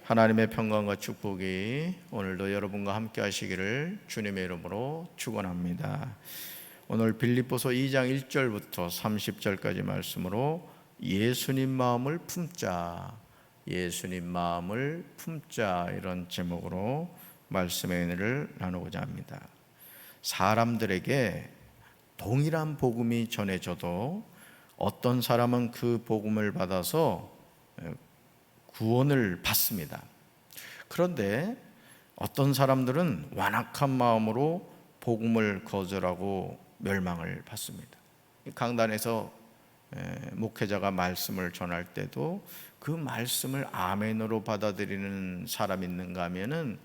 하나님의 평강과 축복이 오늘도 여러분과 함께 하시기를 주님의 이름으로 축원합니다. 오늘 빌립보서 2장 1절부터 30절까지 말씀으로 예수님 마음을 품자, 예수님 마음을 품자, 이런 제목으로 말씀의 은혜를 나누고자 합니다. 사람들에게 동일한 복음이 전해져도 어떤 사람은 그 복음을 받아서 구원을 받습니다. 그런데 어떤 사람들은 완악한 마음으로 복음을 거절하고 멸망을 받습니다. 강단에서 목회자가 말씀을 전할 때도 그 말씀을 아멘으로 받아들이는 사람이 있는가 하면은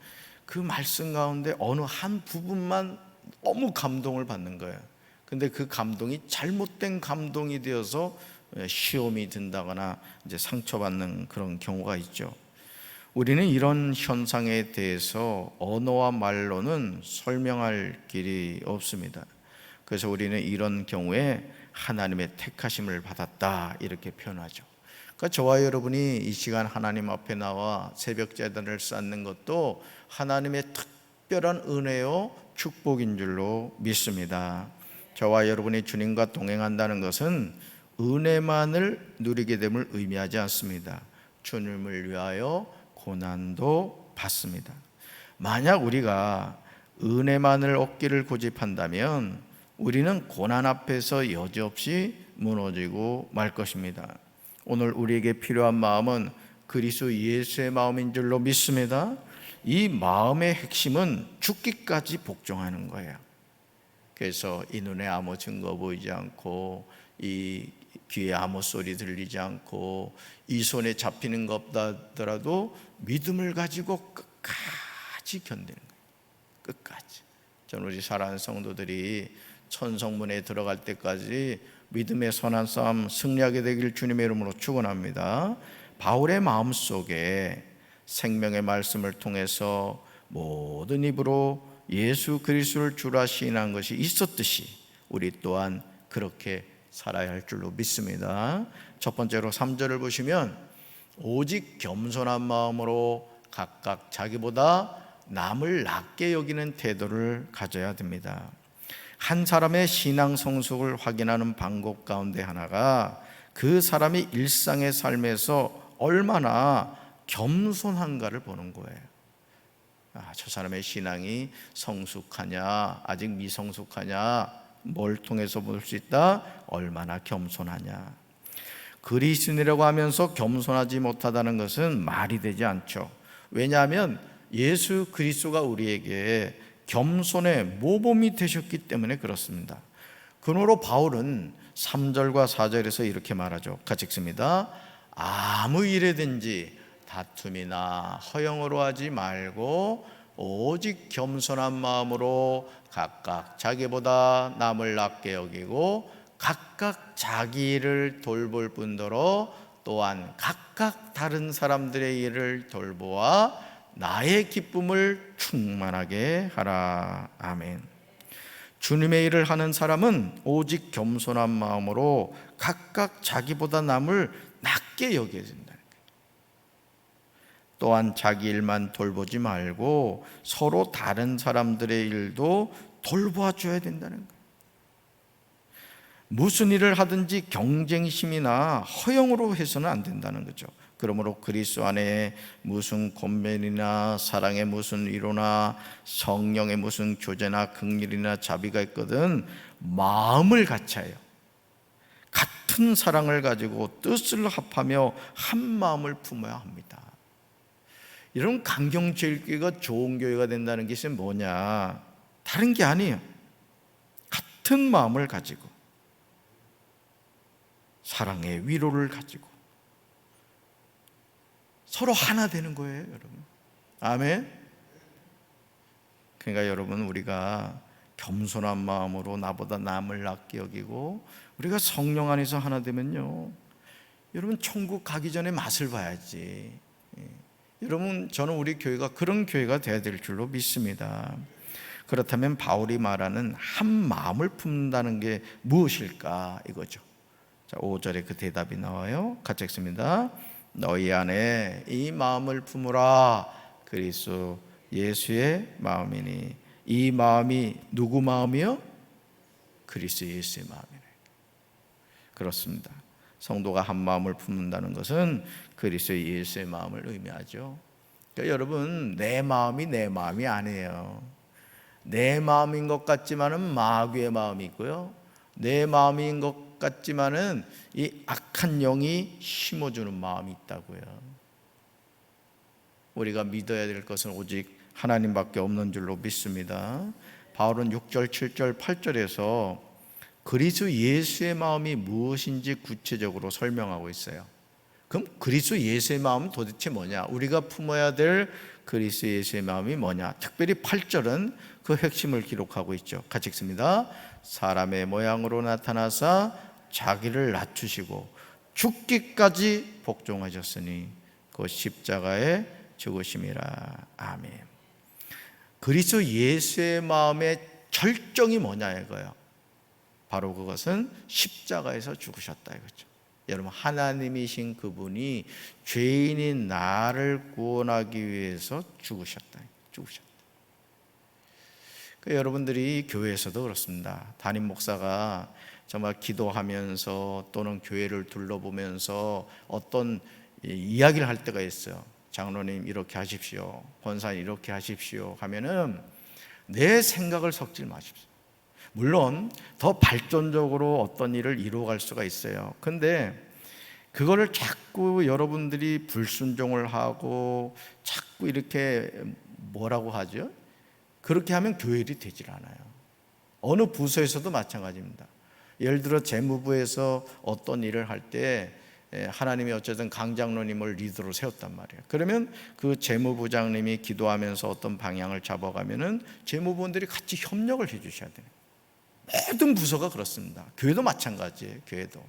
그 말씀 가운데 어느 한 부분만 너무 감동을 받는 거예요. 근데 그 감동이 잘못된 감동이 되어서 시험이 든다거나 이제 상처받는 그런 경우가 있죠. 우리는 이런 현상에 대해서 언어와 말로는 설명할 길이 없습니다. 그래서 우리는 이런 경우에 하나님의 택하심을 받았다, 이렇게 표현하죠. 그러니까 저와 여러분이 이 시간 하나님 앞에 나와 새벽 제단을 쌓는 것도 하나님의 특별한 은혜요 축복인 줄로 믿습니다. 저와 여러분이 주님과 동행한다는 것은 은혜만을 누리게 됨을 의미하지 않습니다. 주님을 위하여 고난도 받습니다. 만약 우리가 은혜만을 얻기를 고집한다면 우리는 고난 앞에서 여지없이 무너지고 말 것입니다. 오늘 우리에게 필요한 마음은 그리스도 예수의 마음인 줄로 믿습니다. 이 마음의 핵심은 죽기까지 복종하는 거예요. 그래서 이 눈에 아무 증거 보이지 않고 이 귀에 아무 소리 들리지 않고 이 손에 잡히는 것 없다더라도 믿음을 가지고 끝까지 견디는 거예요. 끝까지. 저는 우리 사랑하는 성도들이 천성문에 들어갈 때까지 믿음의 선한 싸움 승리하게 되길 주님의 이름으로 축원합니다. 바울의 마음속에 생명의 말씀을 통해서 모든 입으로 예수 그리스도를 주라 시인한 것이 있었듯이 우리 또한 그렇게 살아야 할 줄로 믿습니다. 첫 번째로 3절을 보시면 오직 겸손한 마음으로 각각 자기보다 남을 낮게 여기는 태도를 가져야 됩니다. 한 사람의 신앙 성숙을 확인하는 방법 가운데 하나가 그 사람이 일상의 삶에서 얼마나 겸손한가를 보는 거예요. 저 사람의 신앙이 성숙하냐, 아직 미성숙하냐, 뭘 통해서 볼 수 있다? 얼마나 겸손하냐. 그리스도인이라고 하면서 겸손하지 못하다는 것은 말이 되지 않죠. 왜냐하면 예수 그리스도가 우리에게 겸손의 모범이 되셨기 때문에 그렇습니다. 그러므로 바울은 3절과 4절에서 이렇게 말하죠. 같이 읽습니다. 아무 일에든지 다툼이나 허영으로 하지 말고 오직 겸손한 마음으로 각각 자기보다 남을 낮게 여기고 각각 자기 일을 돌볼 뿐더러 또한 각각 다른 사람들의 일을 돌보아 나의 기쁨을 충만하게 하라. 아멘. 주님의 일을 하는 사람은 오직 겸손한 마음으로 각각 자기보다 남을 낮게 여겨야 된다는 거예요. 또한 자기 일만 돌보지 말고 서로 다른 사람들의 일도 돌보아 줘야 된다는 거예요. 무슨 일을 하든지 경쟁심이나 허영으로 해서는 안 된다는 거죠. 그러므로 그리스도 안에 무슨 권면이나 사랑의 무슨 위로나 성령의 무슨 교제나 긍휼이나 자비가 있거든 마음을 같이하여 같은 사랑을 가지고 뜻을 합하며 한 마음을 품어야 합니다. 이런 강경제일교회가 좋은 교회가 된다는 것이 뭐냐? 다른 게 아니에요. 같은 마음을 가지고 사랑의 위로를 가지고 서로 하나 되는 거예요, 여러분. 아멘. 그러니까 여러분, 우리가 겸손한 마음으로 나보다 남을 낮게 여기고 우리가 성령 안에서 하나 되면요, 여러분 천국 가기 전에 맛을 봐야지. 여러분, 저는 우리 교회가 그런 교회가 되어야 될 줄로 믿습니다. 그렇다면 바울이 말하는 한 마음을 품는다는 게 무엇일까, 이거죠. 자, 5절에 그 대답이 나와요. 같이 읽습니다. 너희 안에 이 마음을 품으라. 그리스도 예수의 마음이니. 이 마음이 누구 마음이요? 그리스도 예수의 마음이네. 그렇습니다. 성도가 한 마음을 품는다는 것은 그리스도 예수의 마음을 의미하죠. 그러니까 여러분, 내 마음이 내 마음이 아니에요. 내 마음인 것 같지만은 마귀의 마음이 있고요, 내 마음인 것 같지만은 이 악한 영이 심어주는 마음이 있다고요. 우리가 믿어야 될 것은 오직 하나님밖에 없는 줄로 믿습니다. 바울은 6절, 7절, 8절에서 그리스도 예수의 마음이 무엇인지 구체적으로 설명하고 있어요. 그럼 그리스도 예수의 마음은 도대체 뭐냐? 우리가 품어야 될 그리스도 예수의 마음이 뭐냐? 특별히 8절은 그 핵심을 기록하고 있죠. 같이 읽습니다. 사람의 모양으로 나타나사 자기를 낮추시고 죽기까지 복종하셨으니 그 십자가에 죽으심이라. 아멘. 그리스도 예수의 마음의 절정이 뭐냐 이거예요. 바로 그것은 십자가에서 죽으셨다 이거죠. 여러분, 하나님이신 그분이 죄인인 나를 구원하기 위해서 죽으셨다. 그러니까 여러분들이 교회에서도 그렇습니다. 담임 목사가 정말 기도하면서 또는 교회를 둘러보면서 어떤 이야기를 할 때가 있어요. 장로님 이렇게 하십시오, 권사님 이렇게 하십시오 하면은 내 생각을 섞지 마십시오. 물론 더 발전적으로 어떤 일을 이루어갈 수가 있어요. 근데 그거를 자꾸 여러분들이 불순종을 하고 자꾸 이렇게 뭐라고 하죠? 그렇게 하면 교회일이 되질 않아요. 어느 부서에서도 마찬가지입니다. 예를 들어 재무부에서 어떤 일을 할 때 하나님이 어쨌든 강장로님을 리더로 세웠단 말이에요. 그러면 그 재무부장님이 기도하면서 어떤 방향을 잡아가면은 재무부원들이 같이 협력을 해주셔야 돼요. 모든 부서가 그렇습니다. 교회도 마찬가지예요. 교회도.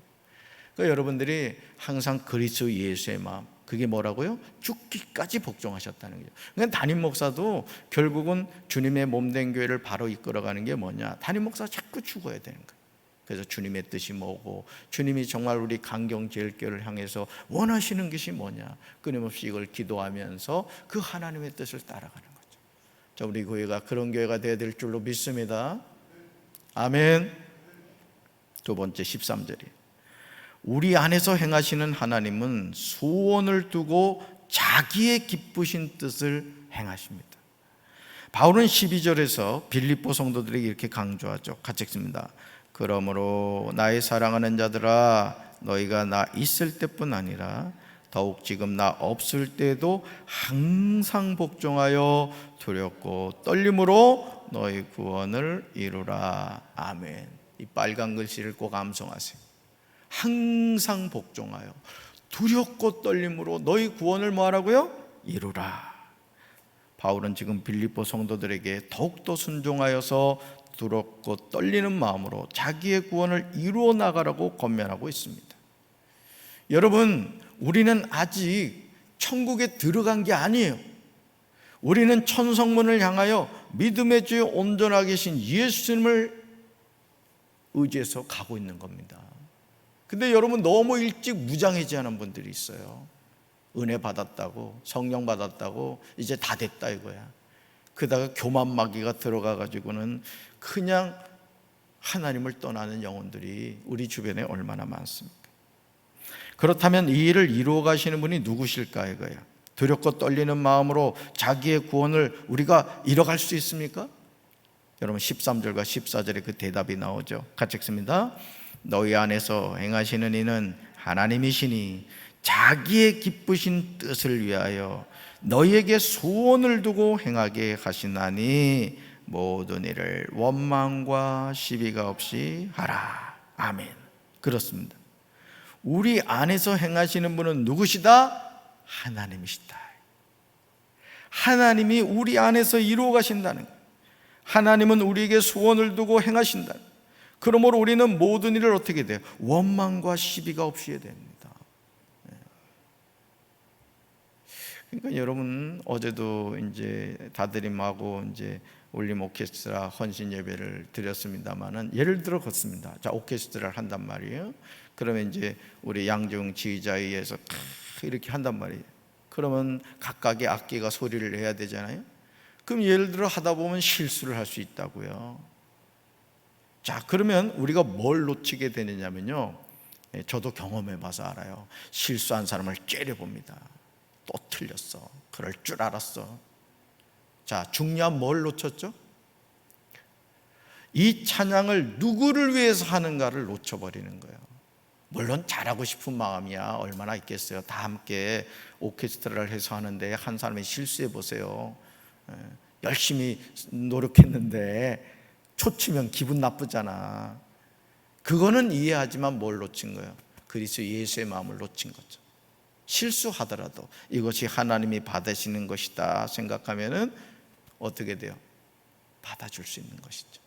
그러니까 여러분들이 항상 그리스도 예수의 마음, 그게 뭐라고요? 죽기까지 복종하셨다는 거죠. 그러니까 담임 목사도 결국은 주님의 몸된 교회를 바로 이끌어가는 게 뭐냐? 담임 목사가 자꾸 죽어야 되는 거예요. 그래서 주님의 뜻이 뭐고, 주님이 정말 우리 강경제일교회를 향해서 원하시는 것이 뭐냐, 끊임없이 이걸 기도하면서 그 하나님의 뜻을 따라가는 거죠. 자, 우리 교회가 그런 교회가 되어야 될 줄로 믿습니다. 아멘. 두 번째 13절이 우리 안에서 행하시는 하나님은 소원을 두고 자기의 기쁘신 뜻을 행하십니다. 바울은 12절에서 빌립보 성도들에게 이렇게 강조하죠. 같이 읽습니다. 그러므로 나의 사랑하는 자들아, 너희가 나 있을 때뿐 아니라 더욱 지금 나 없을 때도 항상 복종하여 두렵고 떨림으로 너희 구원을 이루라. 아멘. 이 빨간 글씨를 꼭 암송하세요. 항상 복종하여 두렵고 떨림으로 너희 구원을 뭐하라고요? 이루라. 바울은 지금 빌립보 성도들에게 더욱더 순종하여서 두렵고 떨리는 마음으로 자기의 구원을 이루어 나가라고 권면하고 있습니다. 여러분, 우리는 아직 천국에 들어간 게 아니에요. 우리는 천성문을 향하여 믿음의 주에 온전하게 계신 예수님을 의지해서 가고 있는 겁니다. 근데 여러분, 너무 일찍 무장해제하는 분들이 있어요. 은혜 받았다고, 성령 받았다고 이제 다 됐다 이거야. 그러다가 교만마귀가 들어가 가지고는 그냥 하나님을 떠나는 영혼들이 우리 주변에 얼마나 많습니까? 그렇다면 이 일을 이루어 가시는 분이 누구실까 이거야. 두렵고 떨리는 마음으로 자기의 구원을 우리가 이뤄갈 수 있습니까? 여러분, 13절과 14절에 그 대답이 나오죠. 같이 읽습니다. 너희 안에서 행하시는 이는 하나님이시니 자기의 기쁘신 뜻을 위하여 너희에게 소원을 두고 행하게 하시나니 모든 일을 원망과 시비가 없이 하라. 아멘. 그렇습니다. 우리 안에서 행하시는 분은 누구시다? 하나님이시다. 하나님이 우리 안에서 이루어 가신다는 거예요. 하나님은 우리에게 소원을 두고 행하신다. 그러므로 우리는 모든 일을 어떻게 돼요? 원망과 시비가 없이 해야 됩니다. 그러니까 여러분, 어제도 이제 다드림하고 이제 올림 오케스트라 헌신 예배를 드렸습니다만은, 예를 들어 그렇습니다. 자, 오케스트라를 한단 말이에요. 그러면 이제 우리 양중 지휘자에 의해서 이렇게 한단 말이에요. 그러면 각각의 악기가 소리를 내야 되잖아요. 그럼 예를 들어 하다 보면 실수를 할 수 있다고요. 자, 그러면 우리가 뭘 놓치게 되느냐면요, 저도 경험해 봐서 알아요. 실수한 사람을 째려봅니다. 또 틀렸어. 그럴 줄 알았어. 자, 중요한 뭘 놓쳤죠? 이 찬양을 누구를 위해서 하는가를 놓쳐버리는 거예요. 물론 잘하고 싶은 마음이야 얼마나 있겠어요. 다 함께 오케스트라를 해서 하는데 한 사람이 실수해 보세요. 열심히 노력했는데 초치면 기분 나쁘잖아. 그거는 이해하지만 뭘 놓친 거예요? 그리스도 예수의 마음을 놓친 거죠. 실수하더라도 이것이 하나님이 받으시는 것이다 생각하면은 어떻게 돼요? 받아줄 수 있는 것이죠.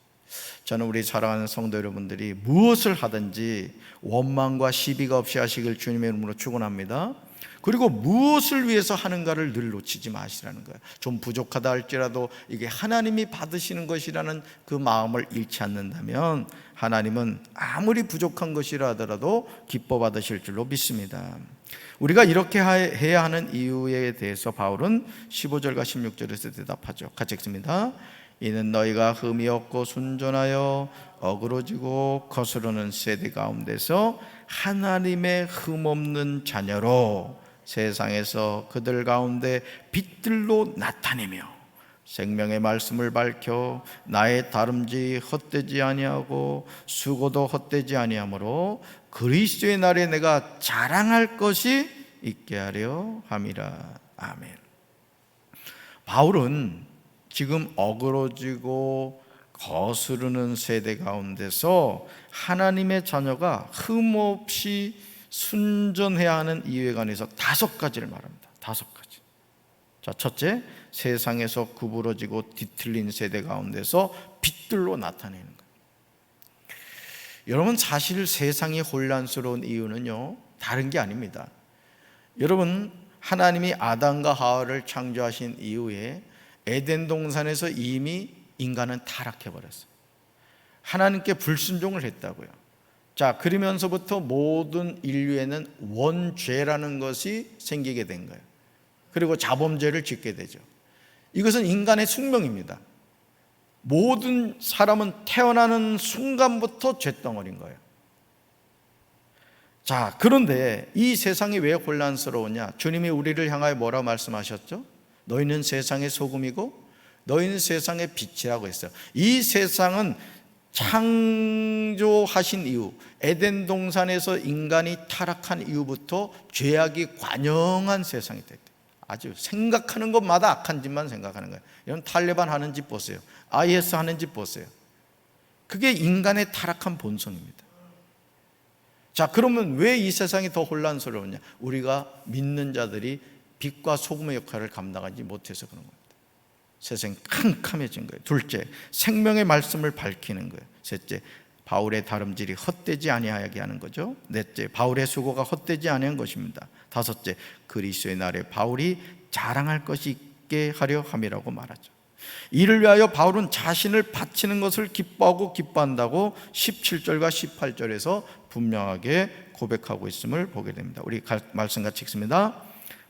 저는 우리 사랑하는 성도 여러분들이 무엇을 하든지 원망과 시비가 없이 하시길 주님의 이름으로 축원합니다. 그리고 무엇을 위해서 하는가를 늘 놓치지 마시라는 거예요. 좀 부족하다 할지라도 이게 하나님이 받으시는 것이라는 그 마음을 잃지 않는다면 하나님은 아무리 부족한 것이라 하더라도 기뻐 받으실 줄로 믿습니다. 우리가 이렇게 해야 하는 이유에 대해서 바울은 15절과 16절에서 대답하죠. 같이 읽습니다. 이는 너희가 흠이 없고 순전하여 어그러지고 거스르는 세대 가운데서 하나님의 흠없는 자녀로 세상에서 그들 가운데 빛들로 나타내며 생명의 말씀을 밝혀 나의 다름질이 헛되지 아니하고 수고도 헛되지 아니하므로 그리스도의 날에 내가 자랑할 것이 있게 하려 함이라. 아멘. 바울은 지금 어그러지고 거스르는 세대 가운데서 하나님의 자녀가 흠없이 순전해야 하는 이유에 관해서 5가지를 말합니다. 5가지. 자, 첫째, 세상에서 구부러지고 뒤틀린 세대 가운데서 빛들로 나타내는 거예요. 여러분, 사실 세상이 혼란스러운 이유는요, 다른 게 아닙니다. 여러분, 하나님이 아담과 하와를 창조하신 이후에 에덴 동산에서 이미 인간은 타락해 버렸어요. 하나님께 불순종을 했다고요. 자, 그러면서부터 모든 인류에는 원죄라는 것이 생기게 된 거예요. 그리고 자범죄를 짓게 되죠. 이것은 인간의 숙명입니다. 모든 사람은 태어나는 순간부터 죄덩어리인 거예요. 자, 그런데 이 세상이 왜 혼란스러우냐? 주님이 우리를 향하여 뭐라고 말씀하셨죠? 너희는 세상의 소금이고 너희는 세상의 빛이라고 했어요. 이 세상은 창조하신 이후, 에덴 동산에서 인간이 타락한 이후부터 죄악이 관영한 세상이 됐대요. 아주 생각하는 것마다 악한 짓만 생각하는 거예요. 여러분, 탈레반 하는 짓 보세요. IS 하는 짓 보세요. 그게 인간의 타락한 본성입니다. 자, 그러면 왜 이 세상이 더 혼란스러우냐? 우리가 믿는 자들이 빛과 소금의 역할을 감당하지 못해서 그런 겁니다. 세상이 캄캄해진 거예요. 둘째, 생명의 말씀을 밝히는 거예요. 셋째, 바울의 다름질이 헛되지 아니하게 하는 거죠. 넷째, 바울의 수고가 헛되지 아니한 것입니다. 다섯째, 그리스도의 날에 바울이 자랑할 것이 있게 하려 함이라고 말하죠. 이를 위하여 바울은 자신을 바치는 것을 기뻐하고 기뻐한다고 17절과 18절에서 분명하게 고백하고 있음을 보게 됩니다. 우리 말씀 같이 읽습니다.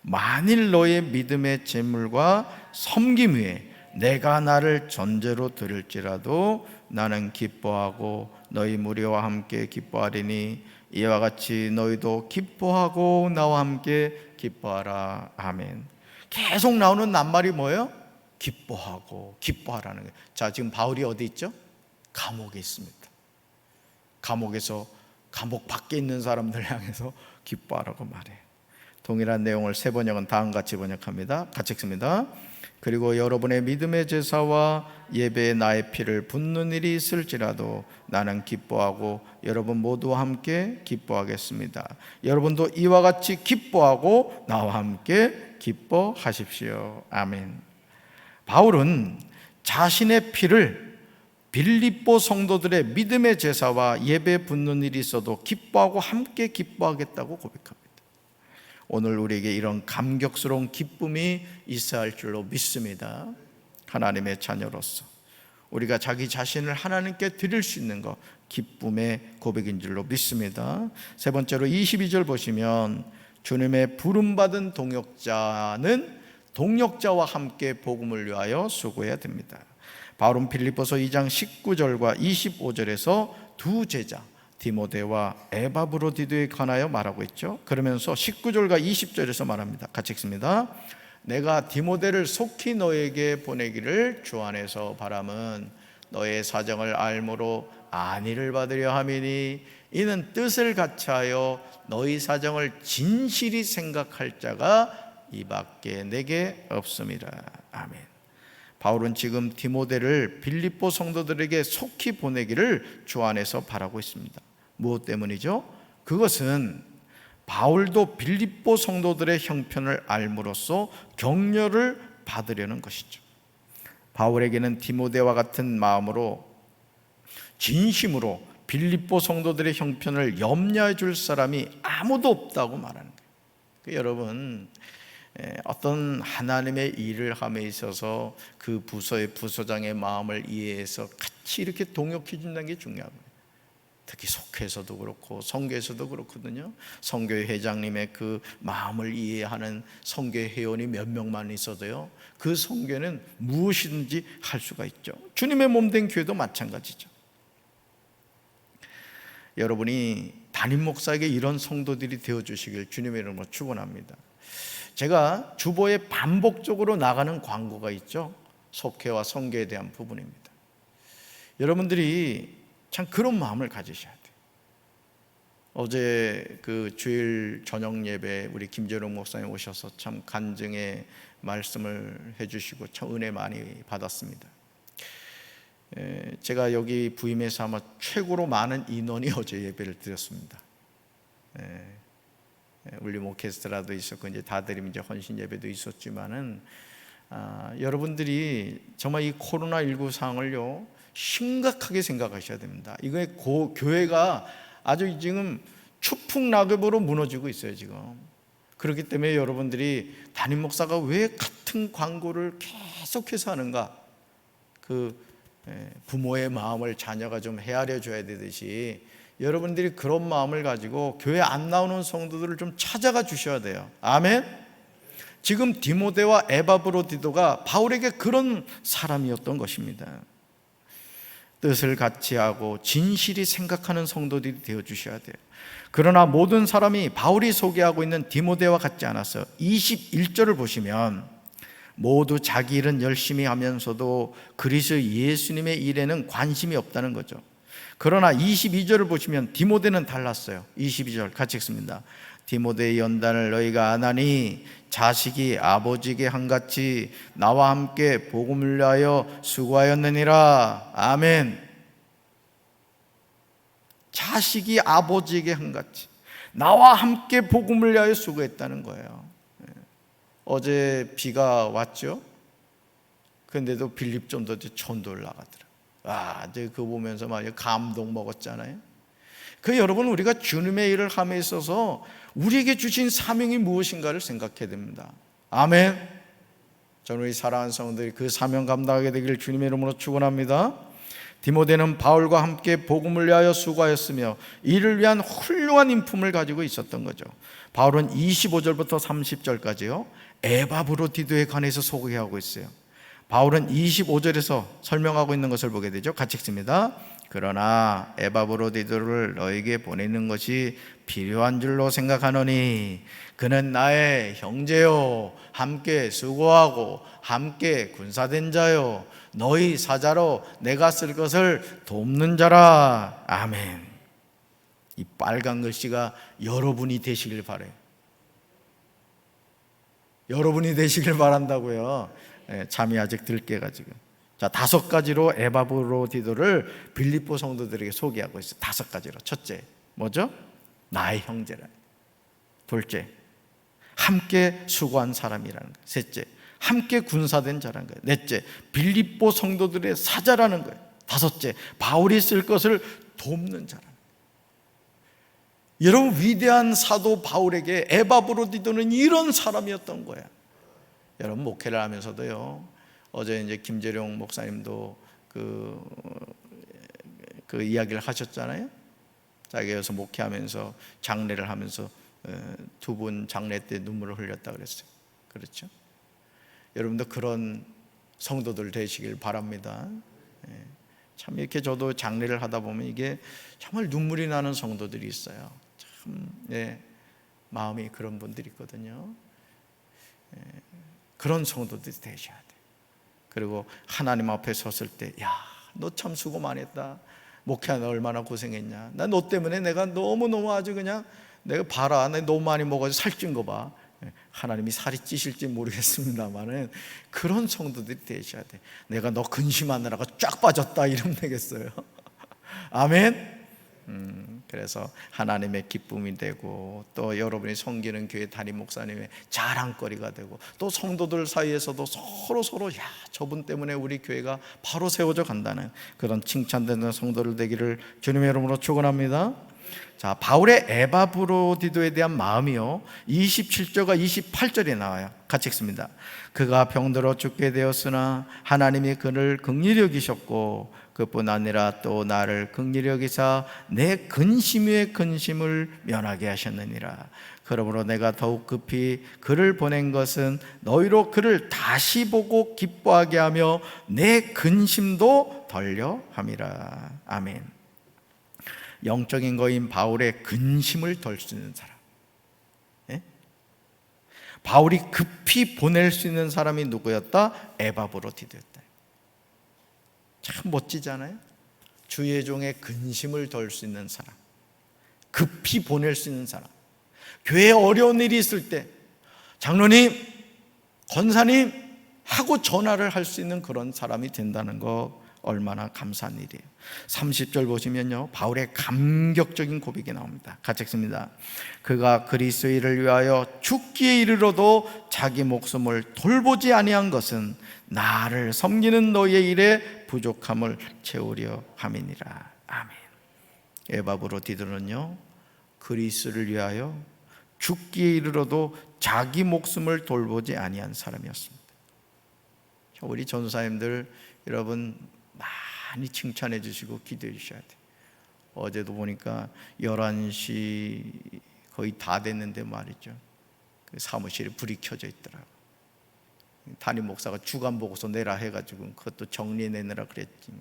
만일 너의 믿음의 제물과 섬김 위에 내가 나를 전제로 드릴지라도 나는 기뻐하고 너희 무리와 함께 기뻐하리니 이와 같이 너희도 기뻐하고 나와 함께 기뻐하라. 아멘. 계속 나오는 낱말이 뭐예요? 기뻐하고 기뻐하라는 거예요. 자, 지금 바울이 어디 있죠? 감옥에 있습니다. 감옥에서 감옥 밖에 있는 사람들 향해서 기뻐하라고 말해요. 동일한 내용을 새 번역은 다음같이 번역합니다. 같이 읽습니다. 그리고 여러분의 믿음의 제사와 예배에 나의 피를 붓는 일이 있을지라도 나는 기뻐하고 여러분 모두와 함께 기뻐하겠습니다. 여러분도 이와 같이 기뻐하고 나와 함께 기뻐하십시오. 아멘. 바울은 자신의 피를 빌립보 성도들의 믿음의 제사와 예배에 붓는 일이 있어도 기뻐하고 함께 기뻐하겠다고 고백합니다. 오늘 우리에게 이런 감격스러운 기쁨이 있어야 할 줄로 믿습니다. 하나님의 자녀로서 우리가 자기 자신을 하나님께 드릴 수 있는 것, 기쁨의 고백인 줄로 믿습니다. 세 번째로 22절 보시면 주님의 부름받은 동역자는 동역자와 함께 복음을 위하여 수고해야 됩니다. 바울은 빌립보서 2장 19절과 25절에서 두 제자 디모데와 에바브로디도에 관하여 말하고 있죠. 그러면서 19절과 20절에서 말합니다. 같이 읽습니다. 내가 디모데를 속히 너에게 보내기를 주 안에서 바람은 너의 사정을 알므로 안위를 받으려 함이니 이는 뜻을 같이하여 너희 사정을 진실이 생각할 자가 이밖에 내게 없음이라. 아멘. 바울은 지금 디모데를 빌립보 성도들에게 속히 보내기를 주 안에서 바라고 있습니다. 무엇 때문이죠? 그것은 바울도 빌립보 성도들의 형편을 알므로써 격려를 받으려는 것이죠. 바울에게는 디모데와 같은 마음으로 진심으로 빌립보 성도들의 형편을 염려해 줄 사람이 아무도 없다고 말하는 거예요. 여러분, 어떤 하나님의 일을 함에 있어서 그 부서의 부서장의 마음을 이해해서 같이 이렇게 동역해 준다는 게 중요하고요. 특히 속회에서도 그렇고 성교에서도 그렇거든요. 성교회 회장님의 그 마음을 이해하는 성교회 회원이 몇 명만 있어도요, 그 성교는 무엇이든지 할 수가 있죠. 주님의 몸된 교회도 마찬가지죠. 여러분이 담임 목사에게 이런 성도들이 되어주시길 주님의 이름으로 축원합니다. 제가 주보에 반복적으로 나가는 광고가 있죠. 속회와 성교에 대한 부분입니다. 여러분들이 참 그런 마음을 가지셔야 돼요. 어제 그 주일 저녁 예배 우리 김재룡 목사님 오셔서 참 간증의 말씀을 해주시고 참 은혜 많이 받았습니다. 제가 여기 부임해서 아마 최고로 많은 인원이 어제 예배를 드렸습니다. 울림 오케스트라도 있었고 이제 다들 이제 헌신 예배도 있었지만은 여러분들이 정말 이 코로나19 상황을요 심각하게 생각하셔야 됩니다. 이거 교회가 아주 지금 추풍낙엽으로 무너지고 있어요 지금. 그렇기 때문에 여러분들이 담임 목사가 왜 같은 광고를 계속해서 하는가? 그 부모의 마음을 자녀가 좀 헤아려 줘야 되듯이 여러분들이 그런 마음을 가지고 교회 안 나오는 성도들을 좀 찾아가 주셔야 돼요. 아멘. 지금 디모데와 에바브로디도가 바울에게 그런 사람이었던 것입니다. 뜻을 같이 하고 진실이 생각하는 성도들이 되어 주셔야 돼요. 그러나 모든 사람이 바울이 소개하고 있는 디모데와 같지 않았어요. 21절을 보시면 모두 자기 일은 열심히 하면서도 그리스도 예수님의 일에는 관심이 없다는 거죠. 그러나 22절을 보시면 디모데는 달랐어요. 22절 같이 읽습니다. 디모데의 연단을 너희가 아나니 자식이 아버지에게 한같이 나와 함께 복음을 위하여 수고하였느니라. 아멘. 자식이 아버지에게 한같이 나와 함께 복음을 위하여 수고했다는 거예요. 어제 비가 왔죠. 그런데도 빌립 전도대 전도를 나가더라. 이제 그거 보면서 막 감동 먹었잖아요. 여러분, 우리가 주님의 일을 함에 있어서 우리에게 주신 사명이 무엇인가를 생각해야 됩니다. 아멘. 저는 우리 사랑하는 성도들이 그 사명 감당하게 되기를 주님의 이름으로 축원합니다. 디모데는 바울과 함께 복음을 위하여 수고하였으며 이를 위한 훌륭한 인품을 가지고 있었던 거죠. 바울은 25절부터 30절까지요 에바브로디도에 관해서 소개하고 있어요. 바울은 25절에서 설명하고 있는 것을 보게 되죠. 같이 읽습니다. 그러나 에바브로디도를 너에게 보내는 것이 필요한 줄로 생각하노니 그는 나의 형제요 함께 수고하고 함께 군사된 자요 너희 사자로 내가 쓸 것을 돕는 자라. 아멘. 이 빨간 글씨가 여러분이 되시길 바라요. 여러분이 되시길 바란다고요. 잠이 아직 들 깨가 지금. 자, 5가지로 에바브로디도를 빌립보 성도들에게 소개하고 있어요. 5가지로. 첫째, 뭐죠? 나의 형제라. 둘째, 함께 수고한 사람이라는 거예요. 셋째, 함께 군사된 자라는 거예요. 넷째, 빌립보 성도들의 사자라는 거예요. 다섯째, 바울이 쓸 것을 돕는 자라는 거예요. 여러분, 위대한 사도 바울에게 에바브로디도는 이런 사람이었던 거예요. 여러분, 목회를 하면서도요, 어제 이제 김재룡 목사님도 그 이야기를 하셨잖아요. 자기가 여기서 목회하면서 장례를 하면서 두 분 장례 때 눈물을 흘렸다 그랬어요. 그렇죠? 여러분도 그런 성도들 되시길 바랍니다. 참 이렇게 저도 장례를 하다 보면 이게 정말 눈물이 나는 성도들이 있어요. 참 마음이 그런 분들이 있거든요. 그런 성도들이 되셔야 돼요. 그리고 하나님 앞에 섰을 때, 야, 너 참 수고 많이 했다. 목회하는 얼마나 고생했냐. 나 너 때문에 내가 너무너무 아주 그냥 내가 봐라. 내가 너무 많이 먹어서 살찐 거 봐. 하나님이 살이 찌실지 모르겠습니다만은 그런 성도들이 되셔야 돼. 내가 너 근심하느라고 쫙 빠졌다 이러면 되겠어요? 아멘. 그래서 하나님의 기쁨이 되고 또 여러분이 섬기는 교회 담임 목사님의 자랑거리가 되고 또 성도들 사이에서도 서로 야, 저분 때문에 우리 교회가 바로 세워져 간다는 그런 칭찬되는 성도들 되기를 주님의 이름으로 축원합니다. 자, 바울의 에바브로디도에 대한 마음이요 27절과 28절에 나와요. 같이 읽습니다. 그가 병들어 죽게 되었으나 하나님이 그를 긍휼히 여기셨고 그뿐 아니라 또 나를 긍휼히 여기사 내 근심 위에 근심을 면하게 하셨느니라. 그러므로 내가 더욱 급히 그를 보낸 것은 너희로 그를 다시 보고 기뻐하게 하며 내 근심도 덜려 함이라. 아멘. 영적인 거인 바울의 근심을 덜 수 있는 사람, 바울이 급히 보낼 수 있는 사람이 누구였다? 에바브로디도였다. 참 멋지잖아요. 주의 종의 근심을 덜 수 있는 사람, 급히 보낼 수 있는 사람, 교회에 어려운 일이 있을 때 장로님, 권사님 하고 전화를 할 수 있는 그런 사람이 된다는 거 얼마나 감사한 일이에요. 30절 보시면요, 바울의 감격적인 고백이 나옵니다. 같이 읽습니다. 그가 그리스도를 위하여 죽기에 이르러도 자기 목숨을 돌보지 아니한 것은 나를 섬기는 너희의 일에 부족함을 채우려 함이니라. 아멘. 에바브로디도는요, 그리스도를 위하여 죽기에 이르러도 자기 목숨을 돌보지 아니한 사람이었습니다. 우리 전사님들 여러분 많이 칭찬해 주시고 기도해 주셔야 돼요. 어제도 보니까 11시 거의 다 됐는데 말이죠, 그 사무실에 불이 켜져 있더라고요. 담임 목사가 주간 보고서 내라 해가지고 그것도 정리해내느라 그랬지.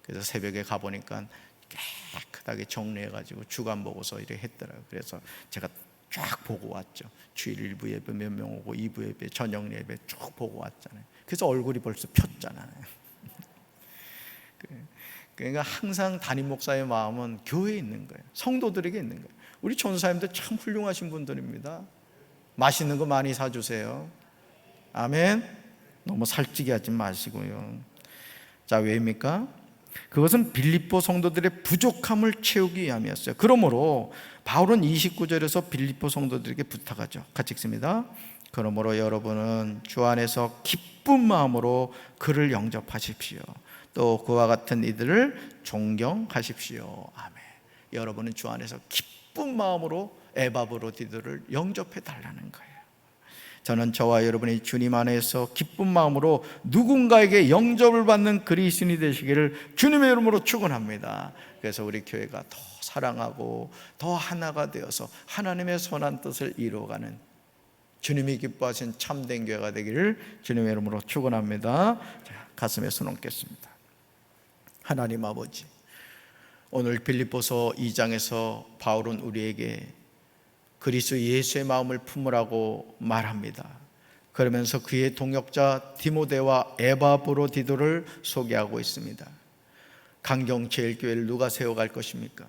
그래서 새벽에 가보니까 깨끗하게 정리해가지고 주간 보고서 이렇게 했더라고요. 그래서 제가 쫙 보고 왔죠. 주일 1부 예배 몇 명 오고 2부 예배, 저녁 예배 쭉 보고 왔잖아요. 그래서 얼굴이 벌써 폈잖아요. 그러니까 항상 담임 목사의 마음은 교회에 있는 거예요. 성도들에게 있는 거예요. 우리 전사님들 참 훌륭하신 분들입니다. 맛있는 거 많이 사주세요. 아멘. 너무 살찌게 하지 마시고요. 자, 왜입니까? 그것은 빌립보 성도들의 부족함을 채우기 위함이었어요. 그러므로 바울은 29절에서 빌립보 성도들에게 부탁하죠. 같이 읽습니다. 그러므로 여러분은 주 안에서 기쁜 마음으로 그를 영접하십시오. 또 그와 같은 이들을 존경하십시오. 아멘. 여러분은 주 안에서 기쁜 마음으로 에바브로디도를 영접해 달라는 거예요. 저는 저와 여러분이 주님 안에서 기쁜 마음으로 누군가에게 영접을 받는 그리스도인이 되시기를 주님의 이름으로 축원합니다. 그래서 우리 교회가 더 사랑하고 더 하나가 되어서 하나님의 선한 뜻을 이루어가는 주님이 기뻐하신 참된 교회가 되기를 주님의 이름으로 축원합니다. 자, 가슴에 손 얹겠습니다. 하나님 아버지, 오늘 빌립보서 2장에서 바울은 우리에게 그리스도 예수의 마음을 품으라고 말합니다. 그러면서 그의 동역자 디모데와 에바브로디도를 소개하고 있습니다. 강경제일교회를 누가 세워갈 것입니까?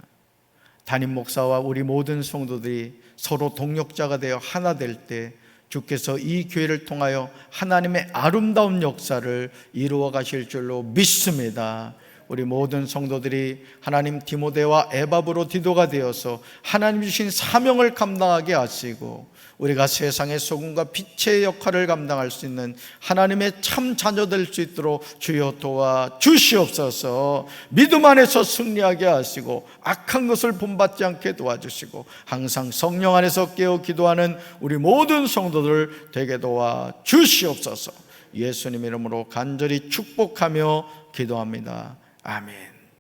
담임 목사와 우리 모든 성도들이 서로 동역자가 되어 하나 될 때 주께서 이 교회를 통하여 하나님의 아름다운 역사를 이루어 가실 줄로 믿습니다. 우리 모든 성도들이 하나님 디모데와 에바브로디도가 되어서 하나님 주신 사명을 감당하게 하시고 우리가 세상의 소금과 빛의 역할을 감당할 수 있는 하나님의 참 자녀 될 수 있도록 주여 도와 주시옵소서. 믿음 안에서 승리하게 하시고 악한 것을 본받지 않게 도와주시고 항상 성령 안에서 깨어 기도하는 우리 모든 성도들 되게 도와 주시옵소서. 예수님 이름으로 간절히 축복하며 기도합니다. 아멘.